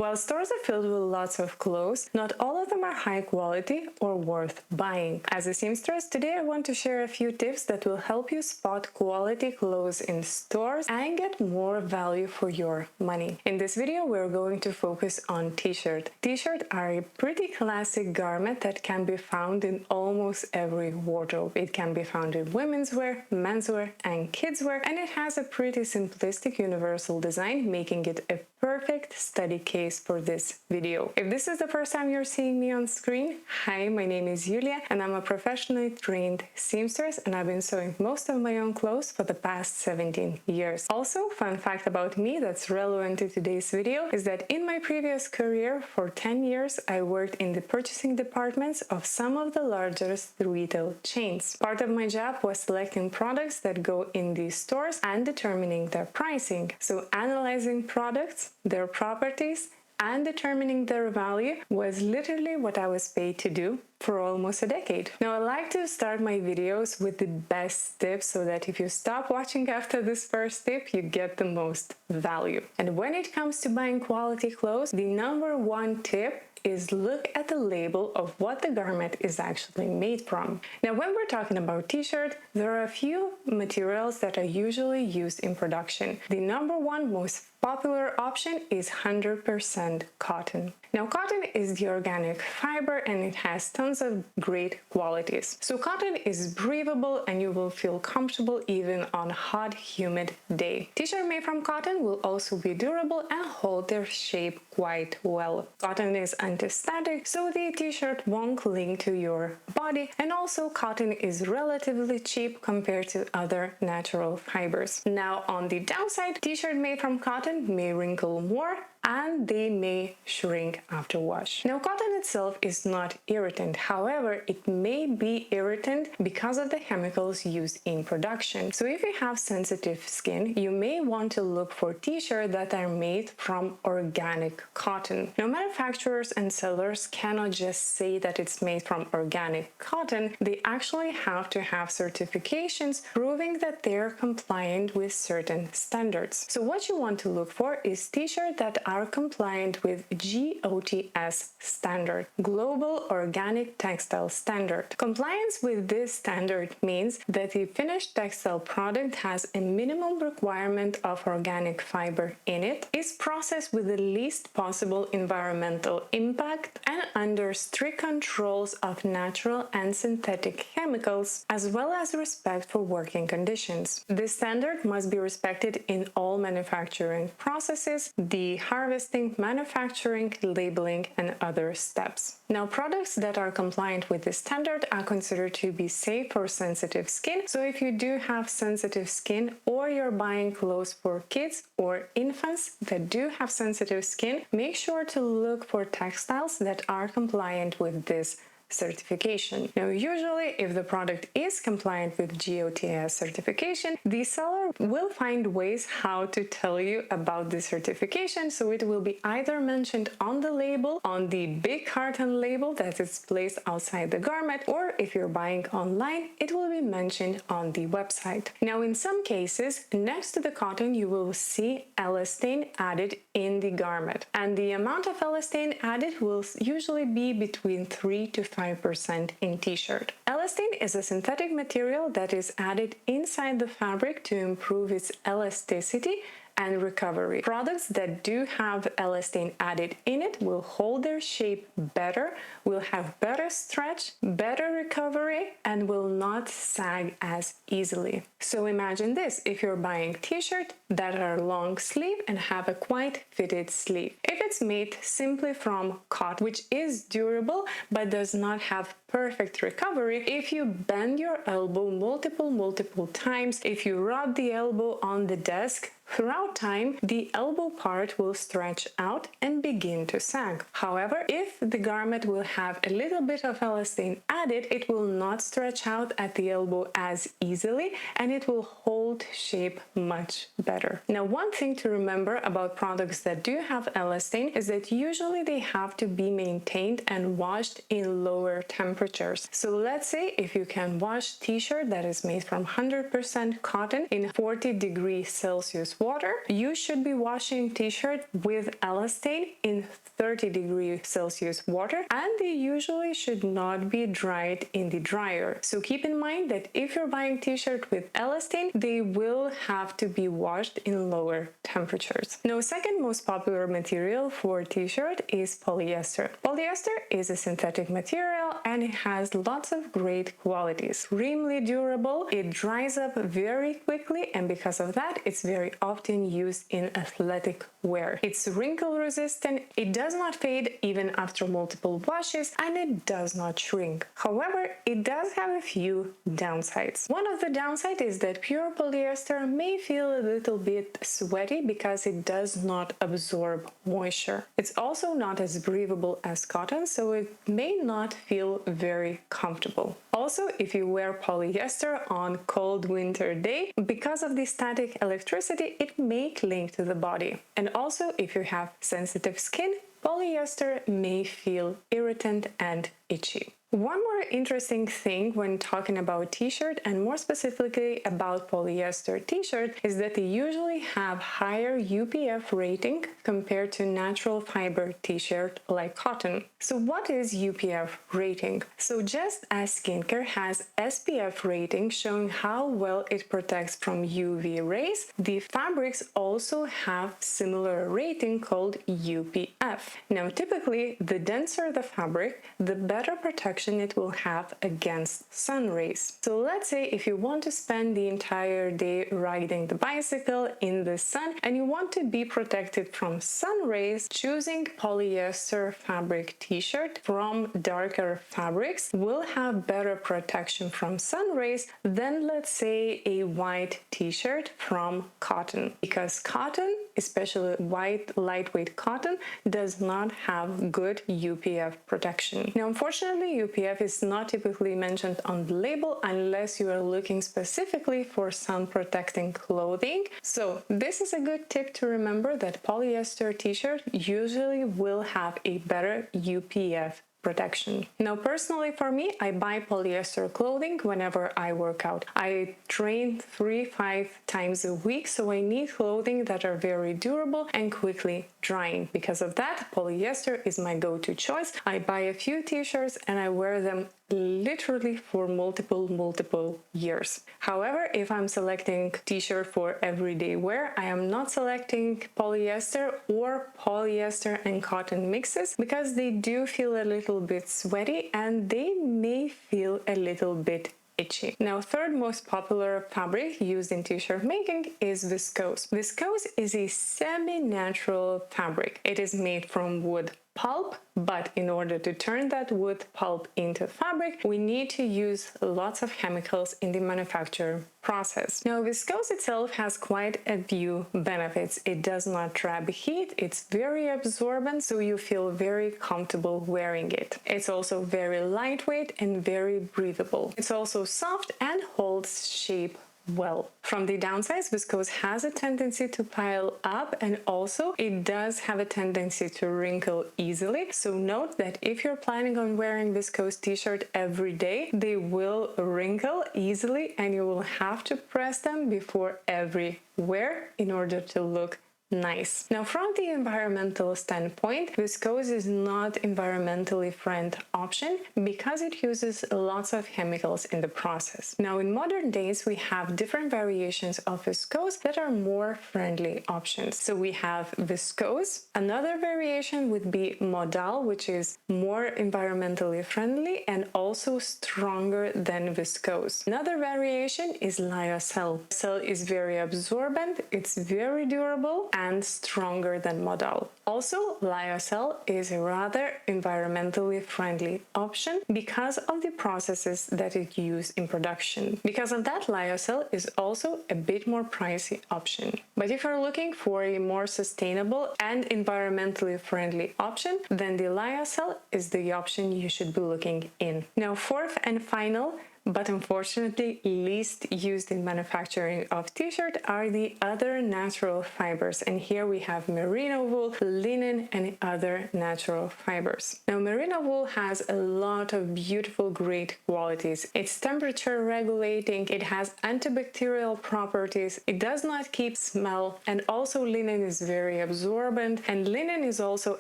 While stores are filled with lots of clothes, not all of them are high quality or worth buying. As a seamstress, today I want to share a few tips that will help you spot quality clothes in stores and get more value for your money. In this video, we're going to focus on t-shirt. T-shirts are a pretty classic garment that can be found in almost every wardrobe. It can be found in women's wear, menswear, and kidswear, and it has a pretty simplistic universal design, making it a perfect study case for this video. If this is the first time you're seeing me on screen, hi, my name is Yulia and I'm a professionally trained seamstress, and I've been sewing most of my own clothes for the past 17 years. Also, fun fact about me that's relevant to today's video is that in my previous career for 10 years, I worked in the purchasing departments of some of the largest retail chains. Part of my job was selecting products that go in these stores and determining their pricing. So analyzing products, their properties, and determining their value was literally what I was paid to do for almost a decade. Now, I like to start my videos with the best tips so that if you stop watching after this first tip, you get the most value. And when it comes to buying quality clothes, the number one tip is look at the label of what the garment is actually made from. Now, when we're talking about t-shirt, there are a few materials that are usually used in production. The number one most popular option is 100% cotton. Now, cotton is the organic fiber and it has tons of great qualities. So cotton is breathable and you will feel comfortable even on a hot, humid day. T-shirt made from cotton will also be durable and hold their shape quite well. Cotton is anti-static, so the t-shirt won't cling to your body, and also cotton is relatively cheap compared to other natural fibers. Now, on the downside, t-shirt made from cotton may wrinkle more and they may shrink after wash. Now, cotton itself is not irritant. However, it may be irritant because of the chemicals used in production. So if you have sensitive skin, you may want to look for t-shirts that are made from organic cotton. Now, manufacturers and sellers cannot just say that it's made from organic cotton. They actually have to have certifications proving that they're compliant with certain standards. So what you want to look for is t-shirts that are compliant with GOTS standard, Global Organic Textile Standard. Compliance with this standard means that the finished textile product has a minimum requirement of organic fiber in it, is processed with the least possible environmental impact, and under strict controls of natural and synthetic chemicals, as well as respect for working conditions. This standard must be respected in all manufacturing processes, the harvesting, manufacturing, labeling, and other steps. Now, products that are compliant with this standard are considered to be safe for sensitive skin. So if you do have sensitive skin or you're buying clothes for kids or infants that do have sensitive skin, make sure to look for textiles that are compliant with this certification. Now, usually if the product is compliant with GOTS certification, the seller will find ways how to tell you about the certification, so it will be either mentioned on the label, on the big carton label that is placed outside the garment, or if you're buying online, it will be mentioned on the website. Now, in some cases, next to the cotton, you will see elastane added in the garment, and the amount of elastane added will usually be between 3 to 5% in t-shirt. Elastane is a synthetic material that is added inside the fabric to improve its elasticity and recovery. Products that do have elastane added in it will hold their shape better, will have better stretch, better recovery, and will not sag as easily. So imagine this, if you're buying t-shirts that are long sleeve and have a quite fitted sleeve. If it's made simply from cotton, which is durable but does not have perfect recovery, if you bend your elbow multiple times, if you rub the elbow on the desk, throughout time, the elbow part will stretch out and begin to sag. However, if the garment will have a little bit of elastane added, it will not stretch out at the elbow as easily and it will hold shape much better. Now, one thing to remember about products that do have elastane is that usually they have to be maintained and washed in lower temperatures temperatures. So let's say if you can wash t-shirt that is made from 100% cotton in 40 degrees Celsius water, you should be washing t-shirt with elastane in 30 degrees Celsius water, and they usually should not be dried in the dryer. So keep in mind that if you're buying t-shirt with elastane, they will have to be washed in lower temperatures. Now, second most popular material for t-shirt is polyester. Polyester is a synthetic material and it has lots of great qualities. Extremely durable, it dries up very quickly, and because of that, it's very often used in athletic wear. It's wrinkle resistant, it does not fade even after multiple washes, and it does not shrink. However, it does have a few downsides. One of the downsides is that pure polyester may feel a little bit sweaty because it does not absorb moisture. It's also not as breathable as cotton, so it may not feel very comfortable. Also, if you wear polyester on cold winter day, because of the static electricity, it may cling to the body. And also, if you have sensitive skin, polyester may feel irritant and itchy. One more interesting thing when talking about t-shirt, and more specifically about polyester t-shirt, is that they usually have higher UPF rating compared to natural fiber t-shirt like cotton. So what is UPF rating? So just as skincare has SPF rating showing how well it protects from UV rays, the fabrics also have similar rating called UPF. Now typically, the denser the fabric, the better protection it will have against sun rays. So let's say if you want to spend the entire day riding the bicycle in the sun and you want to be protected from sun rays, choosing polyester fabric t-shirt from darker fabrics will have better protection from sun rays than, let's say, a white t-shirt from cotton, because cotton, especially white lightweight cotton, does not have good UPF protection. Now unfortunately, UPF is not typically mentioned on the label unless you are looking specifically for sun protecting clothing. So this is a good tip to remember, that polyester t-shirt usually will have a better UPF protection. Now personally for me, I buy polyester clothing whenever I work out. I train 3-5 times a week, so I need clothing that are very durable and quickly drying. Because of that, polyester is my go-to choice. I buy a few t-shirts and I wear them literally for multiple years. However, if I'm selecting t-shirt for everyday wear, I am not selecting polyester or polyester and cotton mixes, because they do feel a little bit sweaty and they may feel a little bit itchy. Now, third most popular fabric used in t-shirt making is viscose. Viscose is a semi-natural fabric. It is made from wood pulp, but in order to turn that wood pulp into fabric, we need to use lots of chemicals in the manufacture process. Now, viscose itself has quite a few benefits. It does not trap heat, it's very absorbent, so you feel very comfortable wearing it. It's also very lightweight and very breathable. It's also soft and holds shape well. From the downsides, viscose has a tendency to pile up, and also it does have a tendency to wrinkle easily. So note that if you're planning on wearing viscose t-shirt every day, they will wrinkle easily and you will have to press them before every wear in order to look nice. Now, from the environmental standpoint, viscose is not environmentally friendly option because it uses lots of chemicals in the process. Now, in modern days, we have different variations of viscose that are more friendly options. So we have viscose. Another variation would be modal, which is more environmentally friendly and also stronger than viscose. Another variation is lyocell. Lyocell is very absorbent, it's very durable and stronger than modal. Also, lyocell is a rather environmentally friendly option because of the processes that it uses in production. Because of that, lyocell is also a bit more pricey option. But if you're looking for a more sustainable and environmentally friendly option, then the lyocell is the option you should be looking in. Now, fourth and final, but unfortunately least used in manufacturing of t-shirt are the other natural fibers. And here we have merino wool, linen, and other natural fibers. Now, merino wool has a lot of beautiful, great qualities. It's temperature regulating, it has antibacterial properties, it does not keep smell, and also linen is very absorbent, and linen is also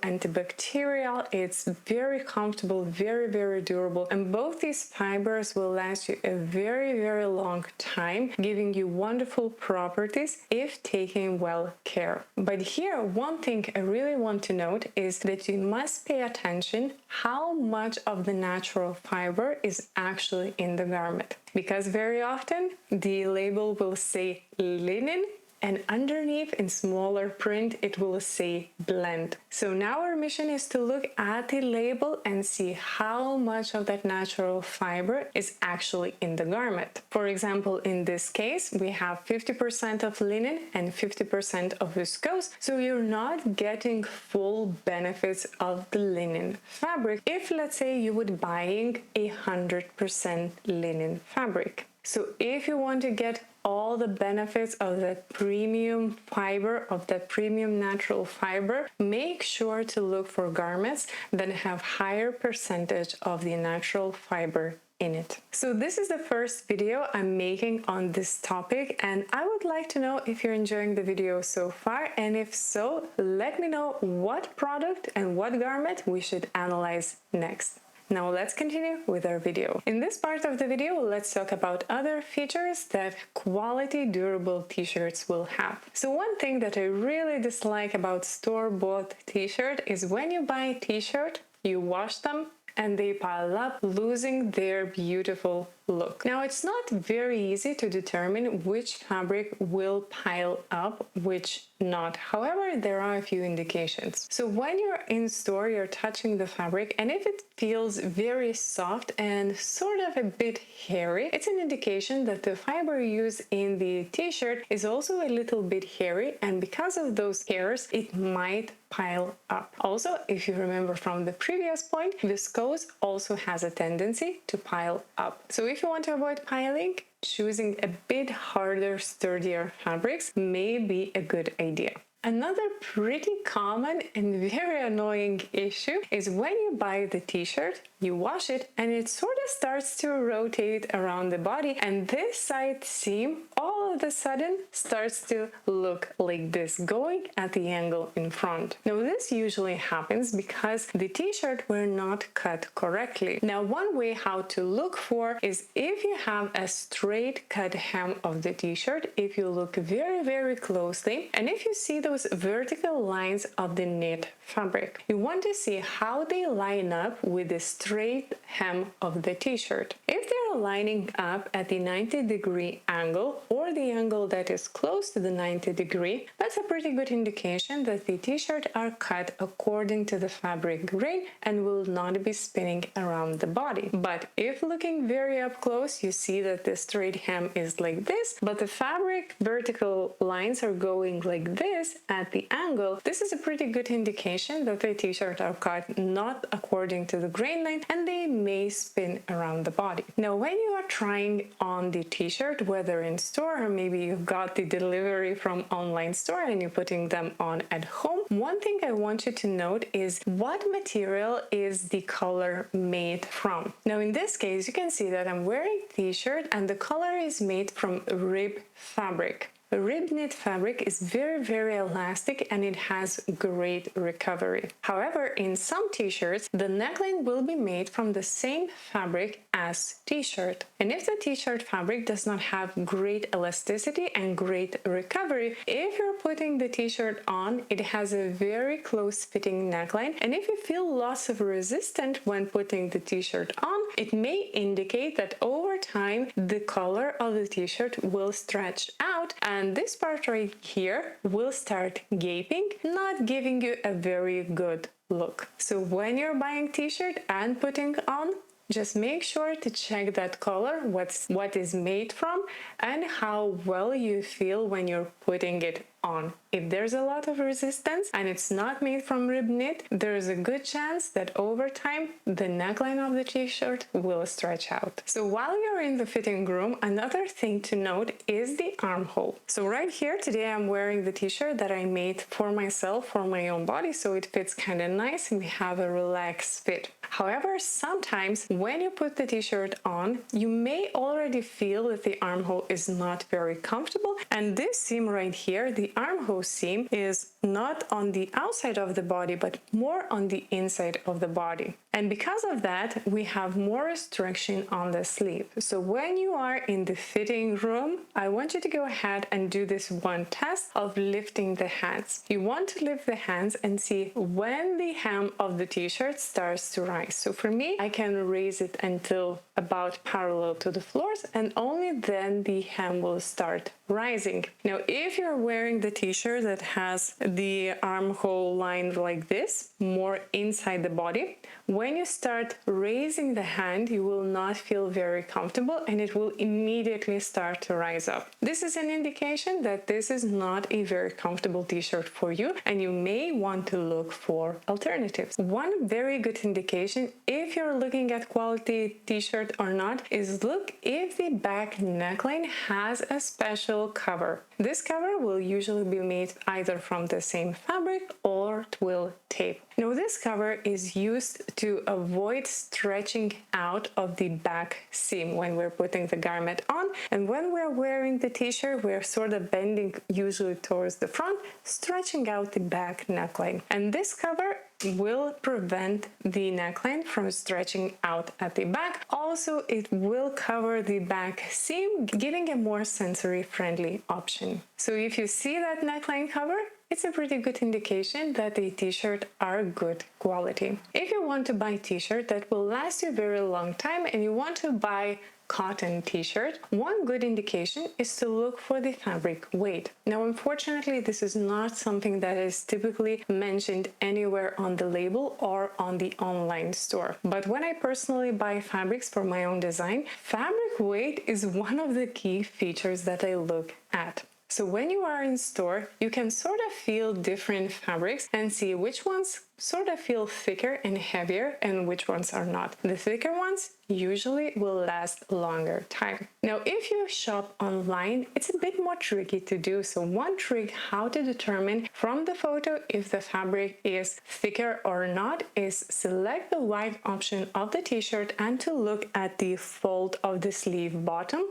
antibacterial. It's very comfortable, very durable, and both these fibers will last you a very long time, giving you wonderful properties if taken well care. But here, one thing I really want to note is that you must pay attention how much of the natural fiber is actually in the garment, because very often the label will say linen, and underneath in smaller print it will say blend. So now our mission is to look at the label and see how much of that natural fiber is actually in the garment. For example, in this case we have 50% of linen and 50% of viscose, so you're not getting full benefits of the linen fabric if, let's say, you would buying 100% linen fabric. So if you want to get all the benefits of that premium fiber, of that premium natural fiber, make sure to look for garments that have higher percentage of the natural fiber in it. So this is the first video I'm making on this topic, and I would like to know if you're enjoying the video so far, and if so, let me know what product and what garment we should analyze next. Now let's continue with our video. In this part of the video, let's talk about other features that quality durable t-shirts will have. So one thing that I really dislike about store-bought t-shirt is when you buy a t-shirt, you wash them, and they pile up, losing their beautiful look. Now, it's not very easy to determine which fabric will pile up, which not. However, there are a few indications. So when you're in store, you're touching the fabric, and if it feels very soft and sort of a bit hairy, it's an indication that the fiber used in the t-shirt is also a little bit hairy, and because of those hairs, it might pile up. Also, if you remember from the previous point, viscose also has a tendency to pile up. So if you want to avoid piling, choosing a bit harder, sturdier fabrics may be a good idea. Another pretty common and very annoying issue is when you buy the t-shirt, you wash it, and it sort of starts to rotate around the body, and this side seam all of a sudden starts to look like this, going at the angle in front. Now this usually happens because the t-shirt were not cut correctly. Now one way how to look for is if you have a straight cut hem of the t-shirt, if you look very closely, and if you see those vertical lines of the knit fabric, you want to see how they line up with the straight hem of the t-shirt. If they're lining up at the 90-degree angle, or the angle that is close to the 90-degree, that's a pretty good indication that the t-shirt are cut according to the fabric grain and will not be spinning around the body. But if looking very up close, you see that the straight hem is like this, but the fabric vertical lines are going like this at the angle, this is a pretty good indication that the t-shirt are cut not according to the grain line, and they may spin around the body. Now, when you are trying on the t-shirt, whether in store or maybe you've got the delivery from online store and you're putting them on at home, one thing I want you to note is what material is the color made from. Now, in this case, you can see that I'm wearing t-shirt and the color is made from rib fabric. Rib knit fabric is very elastic and it has great recovery. However, in some t-shirts, the neckline will be made from the same fabric as t-shirt. And if the t-shirt fabric does not have great elasticity and great recovery, if you're putting the t-shirt on, it has a very close fitting neckline. And if you feel loss of resistance when putting the t-shirt on, it may indicate that over time, the collar of the t-shirt will stretch out, and this part right here will start gaping, not giving you a very good look. So when you're buying t-shirt and putting on, just make sure to check that color, what is made from, and how well you feel when you're putting it on. If there's a lot of resistance and it's not made from rib knit, there is a good chance that over time the neckline of the t-shirt will stretch out. So while you're in the fitting room, another thing to note is the armhole. So right here today I'm wearing the t-shirt that I made for myself, for my own body, so it fits kind of nice and we have a relaxed fit. However, sometimes when you put the t-shirt on, you may already feel that the armhole is not very comfortable, and this seam right here, the armhole seam, is not on the outside of the body but more on the inside of the body. And because of that, we have more restriction on the sleeve. So when you are in the fitting room, I want you to go ahead and do this one test of lifting the hands. You want to lift the hands and see when the hem of the t-shirt starts to rise. So for me, I can raise it until about parallel to the floors, and only then the hem will start rising. Now, if you're wearing the t-shirt that has the armhole line like this, more inside the body, when you start raising the hand, you will not feel very comfortable and it will immediately start to rise up. This is an indication that this is not a very comfortable t-shirt for you and you may want to look for alternatives. One very good indication if you're looking at quality t-shirt or not is look if the back neckline has a special cover. This cover will usually be made either from the same fabric or twill tape. Now, this cover is used to avoid stretching out of the back seam when we're putting the garment on, and when we're wearing the t-shirt, we're sort of bending usually towards the front, stretching out the back neckline. And this cover will prevent the neckline from stretching out at the back. Also, it will cover the back seam, giving a more sensory-friendly option. So if you see that neckline cover, it's a pretty good indication that the t-shirt are good quality. If you want to buy t-shirt that will last you a very long time and you want to buy cotton t-shirt, one good indication is to look for the fabric weight. Now, unfortunately, this is not something that is typically mentioned anywhere on the label or on the online store. But when I personally buy fabrics for my own design, fabric weight is one of the key features that I look at. So when you are in store, you can sort of feel different fabrics and see which ones sort of feel thicker and heavier and which ones are not. The thicker ones usually will last longer time. Now, if you shop online, it's a bit more tricky to do. So one trick how to determine from the photo if the fabric is thicker or not is select the wide option of the t-shirt and to look at the fold of the sleeve bottom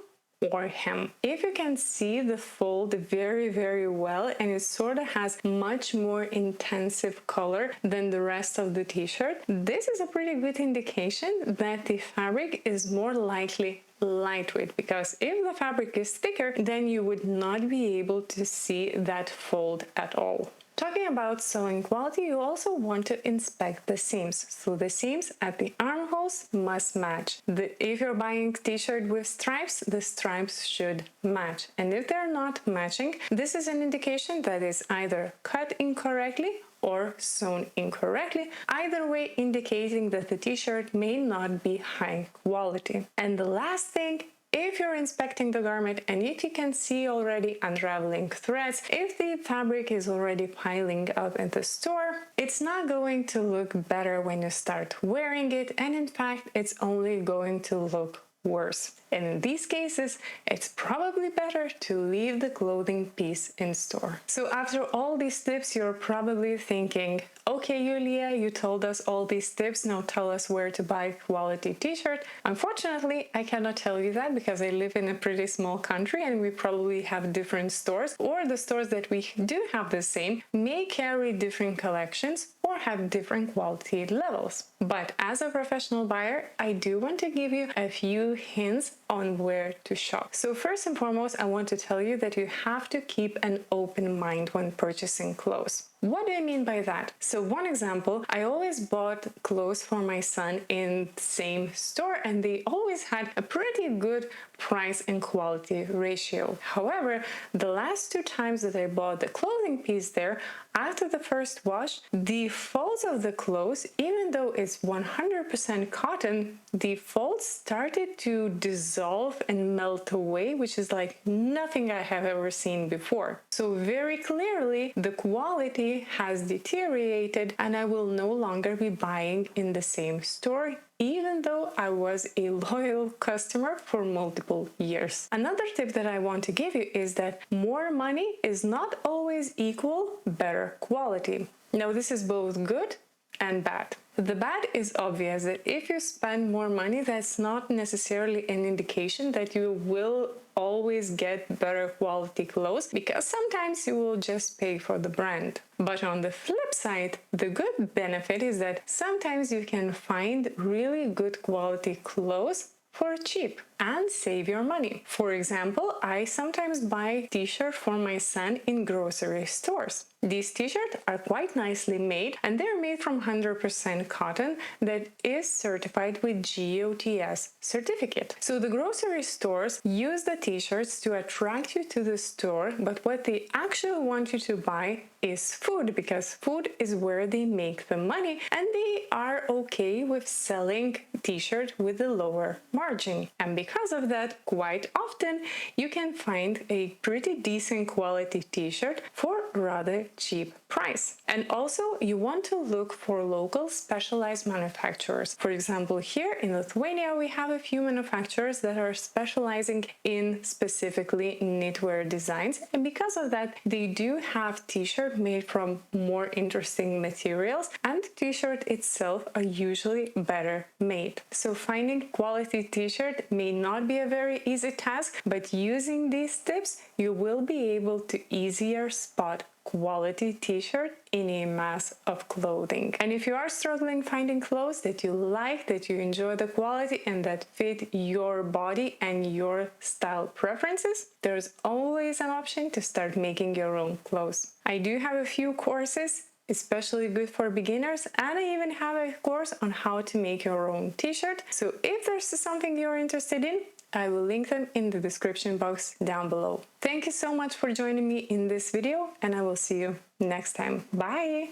or hem. If you can see the fold very well and it sort of has much more intensive color than the rest of the t-shirt, this is a pretty good indication that the fabric is more likely lightweight, because if the fabric is thicker, then you would not be able to see that fold at all. Talking about sewing quality, you also want to inspect the seams. So the seams at the armholes must match. If you're buying t-shirt with stripes, the stripes should match. And if they're not matching, this is an indication that is either cut incorrectly or sewn incorrectly, either way indicating that the t-shirt may not be high quality. And the last thing, if you're inspecting the garment and if you can see already unraveling threads, if the fabric is already piling up in the store, it's not going to look better when you start wearing it, and in fact, it's only going to look worse. And in these cases, it's probably better to leave the clothing piece in store. So after all these tips, you're probably thinking, okay, Yulia, you told us all these tips, now tell us where to buy quality t-shirt. Unfortunately, I cannot tell you that because I live in a pretty small country and we probably have different stores, or the stores that we do have the same may carry different collections or have different quality levels. But as a professional buyer, I do want to give you a few hints on where to shop. So first and foremost, I want to tell you that you have to keep an open mind when purchasing clothes. What do I mean by that? So one example, I always bought clothes for my son in the same store, and they always had a pretty good price and quality ratio. However, the last 2 times that I bought the clothing piece there, after the first wash, the folds of the clothes, even though it's 100% cotton, the folds started to dissolve and melt away, which is like nothing I have ever seen before. So very clearly, the quality has deteriorated, and I will no longer be buying in the same store, even though I was a loyal customer for multiple years. Another tip that I want to give you is that more money is not always equal better quality. Now, this is both good and bad. The bad is obvious that if you spend more money, that's not necessarily an indication that you will always get better quality clothes, because sometimes you will just pay for the brand. But on the flip side, the good benefit is that sometimes you can find really good quality clothes for cheap and save your money. For example, I sometimes buy t-shirts for my son in grocery stores. These t-shirts are quite nicely made, and they're made from 100% cotton that is certified with GOTS certificate. So the grocery stores use the t-shirts to attract you to the store, but what they actually want you to buy is food, because food is where they make the money, and they are okay with selling t-shirt with a lower margin. And because of that, quite often you can find a pretty decent quality t-shirt for rather cheap price. And also you want to look for local specialized manufacturers. For example, here in Lithuania we have a few manufacturers that are specializing in specifically knitwear designs, and because of that they do have t-shirt made from more interesting materials, and the t-shirt itself are usually better made. So finding quality t-shirt may not be a very easy task, but using these tips you will be able to easier spot quality t-shirt in a mass of clothing. And if you are struggling finding clothes that you like, that you enjoy the quality and that fit your body and your style preferences, there's always an option to start making your own clothes. I do have a few courses especially good for beginners, and I even have a course on how to make your own t-shirt. So if there's something you're interested in, I will link them in the description box down below. Thank you so much for joining me in this video, and I will see you next time. Bye!